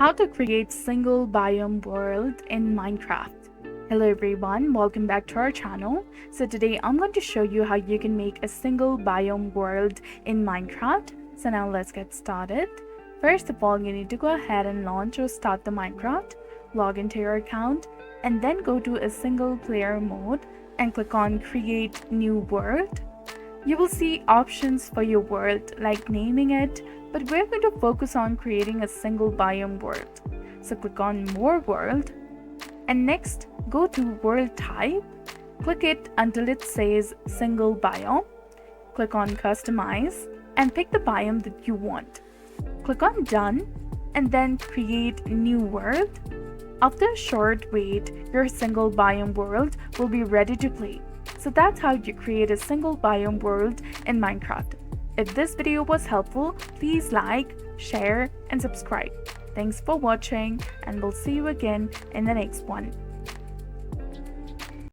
How to create single biome world in Minecraft. Hello everyone, welcome back to our channel. So today I'm going to show you how you can make a single biome world in Minecraft. So now let's get started. First of all, you need to go ahead and launch or start the Minecraft, log into your account, and then go to a single player mode and click on create new world. You will see options for your world like naming it, but we're going to focus on creating a single biome world. So click on more world, and next go to world type, click it until it says single biome, click on customize and pick the biome that you want. Click on done and then create new world. After a short wait, your single biome world will be ready to play. So that's how you create a single biome world in Minecraft. If this video was helpful, please like, share, and subscribe. Thanks for watching, and we'll see you again in the next one.